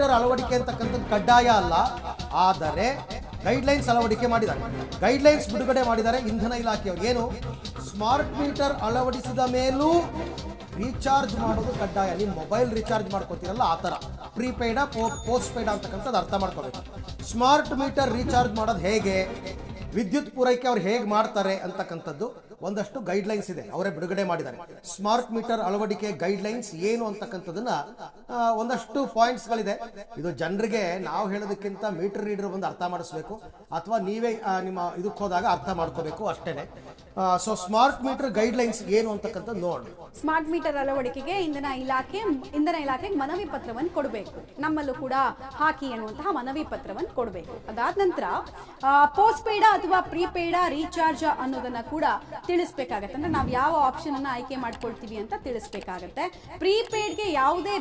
Metre ಅಳವಡಿಕೆ ಅಂತಕ್ಕಂಥದ್ದು ಕಡ್ಡಾಯ ಅಲ್ಲ, ಆದರೆ ಗೈಡ್ಲೈನ್ಸ್ ಅಳವಡಿಕೆ ಮಾಡಿದ್ದಾರೆ, ಗೈಡ್ಲೈನ್ಸ್ ಬಿಡುಗಡೆ ಮಾಡಿದ್ದಾರೆ ಇಂಧನ ಇಲಾಖೆಯವರು. ಏನು, ಸ್ಮಾರ್ಟ್ ಮೀಟರ್ ಅಳವಡಿಸಿದ ಮೇಲೂ ರೀಚಾರ್ಜ್ ಮಾಡೋದು ಕಡ್ಡಾಯ. ನೀವು ಮೊಬೈಲ್ ರೀಚಾರ್ಜ್ ಮಾಡ್ಕೋತೀರಲ್ಲ ಆ ಥರ, ಪ್ರೀಪೇಯ್ಡ ಪೋಸ್ಟ್ ಪೇಯ್ಡ ಅಂತಕ್ಕಂಥದ್ದು ಅರ್ಥ ಮಾಡ್ಕೋಬೇಕು. ಸ್ಮಾರ್ಟ್ ಮೀಟರ್ ರೀಚಾರ್ಜ್ ಮಾಡೋದು ಹೇಗೆ, ವಿದ್ಯುತ್ ಪೂರೈಕೆ ಅವ್ರು ಹೇಗೆ ಮಾಡ್ತಾರೆ ಅಂತಕ್ಕಂಥದ್ದು ಒಂದಷ್ಟು ಗೈಡ್ಲೈನ್ಸ್ ಇದೆ, ಅವರೇ ಬಿಡುಗಡೆ ಮಾಡಿದ್ದಾರೆ. ಸ್ಮಾರ್ಟ್ ಮೀಟರ್ ಅಳವಡಿಕೆ ಗೈಡ್ಲೈನ್ಸ್ ಏನು ಅಂತಕ್ಕಂಥದ್ದನ್ನ ಒಂದಷ್ಟು ಪಾಯಿಂಟ್ಸ್ಗಳಿದೆ. ಇದು ಜನರಿಗೆ ನಾವು ಹೇಳೋದಕ್ಕಿಂತ ಮೀಟರ್ ರೀಡರ್ ಬಂದು ಅರ್ಥ ಮಾಡಿಸ್ಬೇಕು, ಅಥವಾ ನೀವೇ ನಿಮ್ಮ ಇದಕ್ಕೆ ಹೋದಾಗ ಅರ್ಥ ಮಾಡ್ಕೋಬೇಕು ಅಷ್ಟೇನೆ. ಸೊ ಸ್ಮಾರ್ಟ್ ಮೀಟರ್ ಗೈಡ್ಲೈನ್ಸ್ ಏನು ಅಂತಕ್ಕಂಥದ್ದು ನೋಡಿ. ಸ್ಮಾರ್ಟ್ ಮೀಟರ್ ಅಳವಡಿಕೆಗೆ ಇಂಧನ ಇಲಾಖೆಗೆ ಮನವಿ ಪತ್ರವನ್ನು ಕೊಡಬೇಕು, ನಮ್ಮಲ್ಲೂ ಕೂಡ ಹಾಕಿ ಅನ್ನುವಂತಹ ಮನವಿ ಪತ್ರವನ್ನು ಕೊಡಬೇಕು. ಅದಾದ ನಂತರ ಪೋಸ್ಟ್ ಪೇಯ್ಡ ಅಥವಾ ಪ್ರೀಪೇಯ್ಡ ರೀಚಾರ್ಜ್ ಅನ್ನೋದನ್ನ ಕೂಡ ತಿಳಿಸ್ಬೇಕಾಗತ್ತೆ. ಅಂದ್ರೆ ನಾವು ಯಾವ ಆಪ್ಷನ್ ಅನ್ನ ಆಯ್ಕೆ ಮಾಡ್ಕೊಳ್ತೀವಿ ಅಂತ ತಿಳಿಸ್ಬೇಕಾಗತ್ತೆ. ಪ್ರೀಪೇಯ್ಡ್ಗೆ ಯಾವುದೇ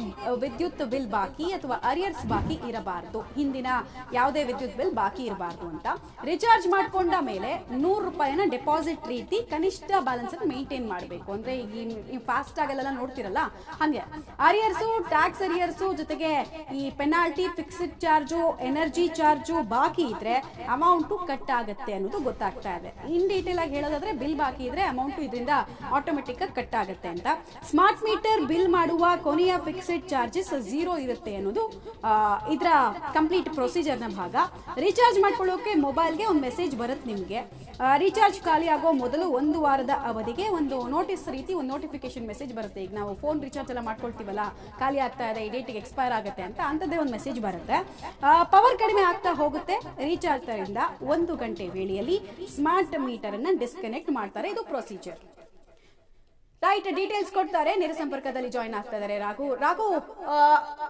ವಿದ್ಯುತ್ ಬಿಲ್ ಬಾಕಿ ಅಥವಾ ಅರಿಯರ್ಸ್ ಬಾಕಿ ಇರಬಾರದು, ಹಿಂದಿನ ಯಾವುದೇ ವಿದ್ಯುತ್ ಬಿಲ್ ಬಾಕಿ ಇರಬಾರದು ಅಂತ. ರೀಚಾರ್ಜ್ ಮಾಡ್ಕೊಂಡ ಮೇಲೆ ₹100 ಡೆಪಾಸಿಟ್ ರೀತಿ ಕನಿಷ್ಠ ಬ್ಯಾಲೆನ್ಸ್ ಅನ್ನು ಮೇಂಟೈನ್ ಮಾಡಬೇಕು. ಅಂದ್ರೆ ಈಗ ಫಾಸ್ಟ್ ಆಗೆಲ್ಲ ನೋಡ್ತಿರಲ್ಲ ಹಂಗೆ ಅರಿಯರ್ಸು, ಟ್ಯಾಕ್ಸ್ ಅರಿಯರ್ಸು ಜೊತೆಗೆ ಈ penalty, fixed charge, energy charge ಬಾಕಿ ಇದ್ರೆ ಅಮೌಂಟು ಕಟ್ ಆಗುತ್ತೆ ಅನ್ನೋದು ಗೊತ್ತಾಗ್ತಾ ಇದೆ. ಇನ್ ಡೀಟೇಲ್ ಆಗಿ ಹೇಳೋದಾದ್ರೆ ಬಿಲ್ ಬಾಕಿ ಇದ್ರೆ ಅಮೌಂಟ್ ಇದರಿಂದ ಆಟೋಮೆಟಿಕ್ ಆಗಿ ಕಟ್ ಆಗುತ್ತೆ ಅಂತ. ಸ್ಮಾರ್ಟ್ ಮೀಟರ್ ಬಿಲ್ ಮಾಡುವ ಕೊನೆಯ ಫಿಕ್ಸ್ಡ್ ಚಾರ್ಜಸ್ 0 ಇರುತ್ತೆ ಅನ್ನೋದು ಇದರ ಕಂಪ್ಲೀಟ್ ಪ್ರೊಸೀಜರ್ ನ ಭಾಗ. ರೀಚಾರ್ಜ್ ಮಾಡ್ಕೊಳ್ಳೋಕೆ ಮೊಬೈಲ್ಗೆ ಒಂದು ಮೆಸೇಜ್ ಬರುತ್ತೆ ನಿಮಗೆ. ರೀಚಾರ್ಜ್ ಖಾಲಿ ಆಗೋ ಮೊದಲು 1 ವಾರದ ಅವಧಿಗೆ ಒಂದು ನೋಟಿಸ್ ರೀತಿ ಒಂದು ನೋಟಿಫಿಕೇಶನ್ ಮೆಸೇಜ್ ಬರುತ್ತೆ. ಈಗ ನಾವು ಫೋನ್ ರೀಚಾರ್ಜ್ ಎಲ್ಲ ಮಾಡ್ಕೊಳ್ತೀವಲ್ಲ, ಖಾಲಿ ಆಗ್ತಾ ಇದೆ, ಈ ಡೇಟಿಗೆ ಎಕ್ಸ್ಪೈರ್ ಆಗುತ್ತೆ ಅಂತ, ಅಂಥದ್ದೇ ಒಂದು ಮೆಸೇಜ್ ಬರುತ್ತೆ. ಪವರ್ ಕಡಿಮೆ ಆಗ್ತಾ ಹೋಗುತ್ತೆ. ರೀಚಾರ್ಜ್ ತರಿಂದ 1 ಗಂಟೆ ವೇಳೆಯಲ್ಲಿ ಸ್ಮಾರ್ಟ್ ಮೀಟರ್ ಅನ್ನ ಡಿಸ್ಕನೆಕ್ಟ್ ಮಾಡ್ತಾರೆ. ಇದು ಪ್ರೊಸೀಜರ್. ರೈಟ್, ಡೀಟೇಲ್ಸ್ ಕೊಡ್ತಾರೆ. ನೇರ ಸಂಪರ್ಕದಲ್ಲಿ ಜಾಯಿನ್ ಆಗ್ತಾ ಇದ್ದಾರೆ ರಾಘು.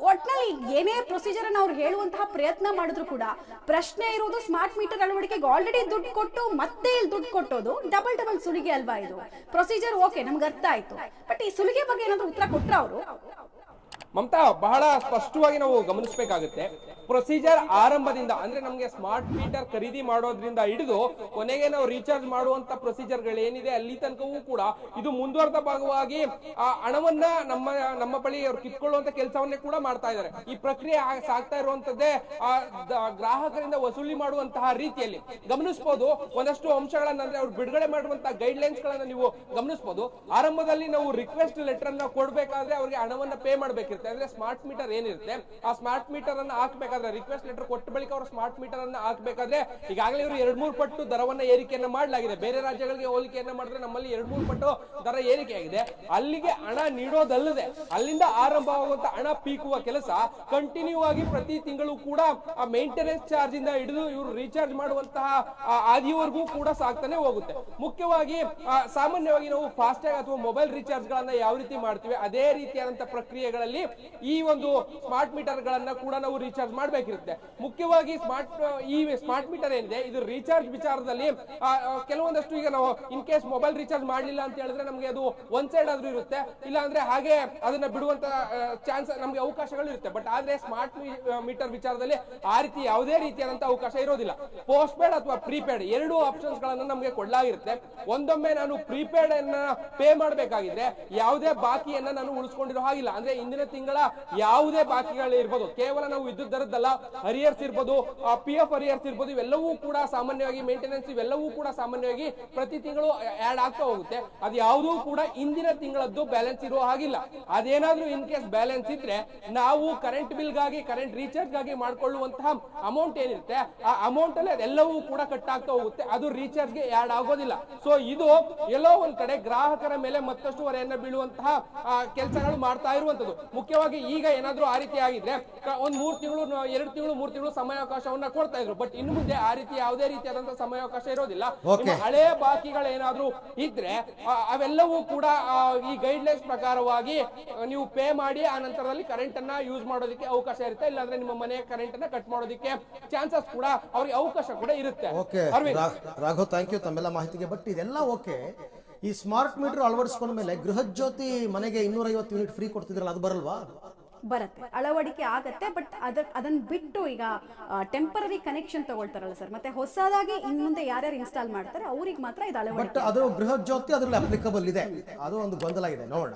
ಒಟ್ನಲ್ಲಿ ಏನೇ ಪ್ರೊಸೀಜರ್ ಅನ್ನು ಅವ್ರು ಹೇಳುವಂತಹ ಪ್ರಯತ್ನ ಮಾಡಿದ್ರು ಕೂಡ ಪ್ರಶ್ನೆ ಇರೋದು ಸ್ಮಾರ್ಟ್ ಮೀಟರ್ ಅಳವಡಿಕೆಗೆ ಆಲ್ರೆಡಿ ದುಡ್ಡು ಕೊಟ್ಟು ಮತ್ತೆ ಇಲ್ಲಿ ದುಡ್ಡು ಕೊಟ್ಟೋದು ಡಬಲ್ ಸುಲಿಗೆ ಅಲ್ವಾ ಇದು? ಪ್ರೊಸೀಜರ್ ಓಕೆ, ನಮ್ಗೆ ಅರ್ಥ ಆಯ್ತು, ಬಟ್ ಈ ಸುಲಿಗೆ ಬಗ್ಗೆ ಏನಾದ್ರು ಉತ್ತರ ಕೊಟ್ರ ಅವರು? ಮಮತಾ, ಬಹಳ ಸ್ಪಷ್ಟವಾಗಿ ನಾವು ಗಮನಿಸಬೇಕಾಗುತ್ತೆ. ಪ್ರೊಸೀಜರ್ ಆರಂಭದಿಂದ ಅಂದ್ರೆ ನಮಗೆ ಸ್ಮಾರ್ಟ್ ಮೀಟರ್ ಖರೀದಿ ಮಾಡೋದ್ರಿಂದ ಹಿಡಿದು ಕೊನೆಗೆ ನಾವು ರೀಚಾರ್ಜ್ ಮಾಡುವಂತ ಪ್ರೊಸೀಜರ್ ಏನಿದೆ ಅಲ್ಲಿ ತನಕವೂ ಕೂಡ ಇದು ಮುಂದುವರೆದ ಭಾಗವಾಗಿ ಆ ಹಣವನ್ನ ನಮ್ಮ ಬಳಿ ಅವ್ರು ಕಿತ್ಕೊಳ್ಳುವಂತ ಕೆಲಸವನ್ನೇ ಕೂಡ ಮಾಡ್ತಾ ಇದ್ದಾರೆ. ಈ ಪ್ರಕ್ರಿಯೆ ಸಾಗ್ತಾ ಇರುವಂತದ್ದೇ ಗ್ರಾಹಕರಿಂದ ವಸೂಲಿ ಮಾಡುವಂತಹ ರೀತಿಯಲ್ಲಿ ಗಮನಿಸಬಹುದು. ಒಂದಷ್ಟು ಅಂಶಗಳನ್ನ ಅಂದ್ರೆ ಅವ್ರು ಬಿಡುಗಡೆ ಮಾಡುವಂತಹ ಗೈಡ್ ಲೈನ್ಸ್ ಗಳನ್ನ ನೀವು ಗಮನಿಸಬಹುದು. ಆರಂಭದಲ್ಲಿ ನಾವು ರಿಕ್ವೆಸ್ಟ್ ಲೆಟರ್ ಅನ್ನ ಕೊಡ್ಬೇಕಾದ್ರೆ ಅವ್ರಿಗೆ ಹಣವನ್ನ ಪೇ ಮಾಡ್ಬೇಕಿರುತ್ತೆ. ಅಂದ್ರೆ ಸ್ಮಾರ್ಟ್ ಮೀಟರ್ ಏನಿರುತ್ತೆ ಆ ಸ್ಮಾರ್ಟ್ ಮೀಟರ್ ಅನ್ನ ಹಾಕ್ಬೇಕಾದ್ರೆ ರಿಕ್ವೆಸ್ಟ್ ಲೆಟರ್ ಕೊಟ್ಟ ಬಳಿಕ ಅವರು ಸ್ಮಾರ್ಟ್ ಮೀಟರ್ ಅನ್ನ ಹಾಕ್ಬೇಕಾದ್ರೆ ಈಗಾಗಲೇ ಇವರು 2-3 ಪಟ್ಟು ದರವನ್ನ ಏರಿಕೆಯನ್ನ ಮಾಡಲಾಗಿದೆ. ಬೇರೆ ರಾಜ್ಯಗಳಿಗೆ ಹೋಲಿಕೆಯನ್ನ ಮಾಡಿದ್ರೆ ನಮ್ಮಲ್ಲಿ 2-3 ಪಟ್ಟು ದರ ಏರಿಕೆ ಆಗಿದೆ. ಅಲ್ಲಿಗೆ ಹಣ ನೀಡೋದಲ್ಲದೆ ಅಲ್ಲಿಂದ ಆರಂಭವಾಗುವಂತ ಹಣ ಪೀಕುವ ಕೆಲಸ ಕಂಟಿನ್ಯೂ ಆಗಿ ಪ್ರತಿ ತಿಂಗಳು ಕೂಡ ಆ ಮೇಂಟೆನೆನ್ಸ್ ಚಾರ್ಜ್ ಇಂದ ಹಿಡಿದು ಇವರು ರೀಚಾರ್ಜ್ ಮಾಡುವಂತಹ ಆದಿಯವರೆಗೂ ಕೂಡ ಸಾಗ್ತಾನೆ ಹೋಗುತ್ತೆ. ಮುಖ್ಯವಾಗಿ ಸಾಮಾನ್ಯವಾಗಿ ನಾವು ಫಾಸ್ಟ್ಯಾಗ್ ಅಥವಾ ಮೊಬೈಲ್ ರೀಚಾರ್ಜ್ ಗಳನ್ನ ಯಾವ ರೀತಿ ಮಾಡ್ತೀವಿ ಅದೇ ರೀತಿಯಾದಂತಹ ಪ್ರಕ್ರಿಯೆಗಳಲ್ಲಿ ಈ ಒಂದು ಸ್ಮಾರ್ಟ್ ಮೀಟರ್ ಗಳನ್ನ ಕೂಡ ನಾವು ರೀಚಾರ್ಜ್ ಮಾಡಬೇಕಿರುತ್ತೆ. ಮುಖ್ಯವಾಗಿ ಸ್ಮಾರ್ಟ್ ಮೀಟರ್ ಏನಿದೆ ಇದು ರೀಚಾರ್ಜ್ ವಿಚಾರದಲ್ಲಿ ಕೆಲವೊಂದಷ್ಟು ಈಗ ನಾವು ಇನ್ ಕೇಸ್ ಮೊಬೈಲ್ ರೀಚಾರ್ಜ್ ಮಾಡಲಿಲ್ಲ ಅಂತ ಹೇಳಿದ್ರೆ ನಮಗೆ ಅದು ಒಂದ್ ಸೈಡ್ ಆದ್ರೂ ಇರುತ್ತೆ, ಇಲ್ಲ ಅಂದ್ರೆ ಹಾಗೆ ಅದನ್ನ ಬಿಡುವಂತ ಚಾನ್ಸ್ ನಮಗೆ ಅವಕಾಶಗಳು ಇರುತ್ತೆ. ಬಟ್ ಆದ್ರೆ ಸ್ಮಾರ್ಟ್ ಮೀಟರ್ ವಿಚಾರದಲ್ಲಿ ಆ ರೀತಿ ಯಾವುದೇ ರೀತಿಯಾದಂತ ಅವಕಾಶ ಇರೋದಿಲ್ಲ. ಪೋಸ್ಟ್ ಪೇಡ್ ಅಥವಾ ಪ್ರೀಪೇಡ್ ಎರಡು ಆಪ್ಷನ್ಸ್ ಗಳನ್ನ ನಮಗೆ ಕೊಡಲಾಗಿರುತ್ತೆ. ಒಂದೊಮ್ಮೆ ನಾನು ಪ್ರೀಪೇಡ್ ಅನ್ನ ಪೇ ಮಾಡಬೇಕಾಗಿದ್ರೆ ಯಾವುದೇ ಬಾಕಿಯನ್ನ ನಾನು ಉಳಿಸ್ಕೊಂಡಿರೋ ಹಾಗಿಲ್ಲ. ಅಂದ್ರೆ ಇಂದಿನ ತಿಂಗಳ ಯಾವುದೇ ಬಾಕಿಗಳು ಇರ್ಬೋದು, ಕೇವಲ ನಾವು ವಿದ್ಯುತ್ ದರದ್ದಲ್ಲ, ಅರಿಯರ್ಸ್ ಇರ್ಬೋದು, PF ಅರಿಯರ್ಸ್ ಇರ್ಬೋದು, ಇವೆಲ್ಲವೂ ಕೂಡ ಸಾಮಾನ್ಯವಾಗಿ ಮೇಂಟೆನೆನ್ಸ್ ಇವೆಲ್ಲವೂ ಕೂಡ ಸಾಮಾನ್ಯವಾಗಿ ಪ್ರತಿ ತಿಂಗಳು ಆಡ್ ಆಗ್ತಾ ಹೋಗುತ್ತೆ. ಅದು ಯಾವುದೂ ಕೂಡ ಇಂದಿನ ತಿಂಗಳದ್ದು ಬ್ಯಾಲೆನ್ಸ್ ಇರೋ ಹಾಗಿಲ್ಲ. ಅದೇನಾದ್ರೂ ಇನ್ ಕೇಸ್ ಬ್ಯಾಲೆನ್ಸ್ ಇದ್ರೆ ನಾವು ಕರೆಂಟ್ ಬಿಲ್ ಗಾಗಿ ಕರೆಂಟ್ ರೀಚಾರ್ಜ್ ಗಾಗಿ ಮಾಡ್ಕೊಳ್ಳುವಂತಹ ಅಮೌಂಟ್ ಏನಿರುತ್ತೆ ಆ ಅಮೌಂಟ್ ಅಲ್ಲಿ ಅದೆಲ್ಲವೂ ಕೂಡ ಕಟ್ ಆಗ್ತಾ ಹೋಗುತ್ತೆ, ಅದು ರೀಚಾರ್ಜ್ ಗೆ ಆಡ್ ಆಗೋದಿಲ್ಲ. ಸೊ ಇದು ಎಲ್ಲೋ ಒಂದ್ ಕಡೆ ಗ್ರಾಹಕರ ಮೇಲೆ ಮತ್ತಷ್ಟು ಹೊರೆಯನ್ನ ಬೀಳುವಂತಹ ಕೆಲಸಗಳು ಮಾಡ್ತಾ ಇರುವಂತದ್ದು. ಮುಖ್ಯವಾಗಿ ಈಗ ಏನಾದ್ರೂ ಆ ರೀತಿ ಆಗಿದ್ರೆ ಒಂದ್ 3 ತಿಂಗಳು 2 ತಿಂಗಳು 3 ತಿಂಗಳು ಸಮಯಾವಕಾಶವನ್ನ ಕೊಡ್ತಾ ಇದ್ರು. ಬಟ್ ಇನ್ನು ಮುಂದೆ ಆ ರೀತಿ ಯಾವುದೇ ರೀತಿಯಾದಂತಹ ಸಮಯಾವಕಾಶ ಇರೋದಿಲ್ಲ. ಹಳೆ ಬಾಕಿಗಳೇನಾದ್ರೂ ಇದ್ರೆ ಅವೆಲ್ಲವೂ ಕೂಡ ಈ ಗೈಡ್ ಲೈನ್ಸ್ ಪ್ರಕಾರವಾಗಿ ನೀವು ಪೇ ಮಾಡಿ ಆ ನಂತರದಲ್ಲಿ ಕರೆಂಟ್ ಅನ್ನ ಯೂಸ್ ಮಾಡೋದಕ್ಕೆ ಅವಕಾಶ ಇರುತ್ತೆ, ಇಲ್ಲಾಂದ್ರೆ ನಿಮ್ಮ ಮನೆ ಕರೆಂಟ್ ಅನ್ನ ಕಟ್ ಮಾಡೋದಕ್ಕೆ ಚಾನ್ಸಸ್ ಕೂಡ ಅವ್ರಿಗೆ ಅವಕಾಶ ಕೂಡ ಇರುತ್ತೆ. ರಾಘವ್, ಥ್ಯಾಂಕ್ ಯು ತಮ್ಮೆಲ್ಲ ಮಾಹಿತಿಗೆ. ಬಟ್ ಇದೆಲ್ಲ ಓಕೆ, ಈ ಸ್ಮಾರ್ಟ್ ಮೀಟರ್ ಅಳವಡಿಸ್ಕೊಂಡ ಮೇಲೆ ಗೃಹ ಜ್ಯೋತಿ ಮನೆಗೆ 250 ಯೂನಿಟ್ ಫ್ರೀ ಕೊಡ್ತಿದ್ರಲ್ಲ, ಅದು ಬರಲ್ವಾ? ಬರುತ್ತೆ, ಅಳವಡಿಕೆ ಆಗತ್ತೆ. ಬಟ್ ಅದನ್ನ ಬಿಟ್ಟು ಈಗ ಟೆಂಪರರಿ ಕನೆಕ್ಷನ್ ತಗೊಳ್ತಾರಲ್ಲ ಸರ್, ಮತ್ತೆ ಹೊಸದಾಗಿ ಇನ್ನು ಮುಂದೆ ಯಾರ್ಯಾರು ಇನ್ಸ್ಟಾಲ್ ಮಾಡ್ತಾರೆ ಅವ್ರಿಗೆ ಮಾತ್ರ ಇದು ಅಳವಡಿಕೆ. ಬಟ್ ಅದು ಗೃಹ ಜ್ಯೋತಿ ಅದ್ರಲ್ಲಿ ಅಪ್ಲಿಕಬಲ್ ಇದೆ, ಅದು ಒಂದು ಗೊಂದಲ ಇದೆ, ನೋಡೋಣ.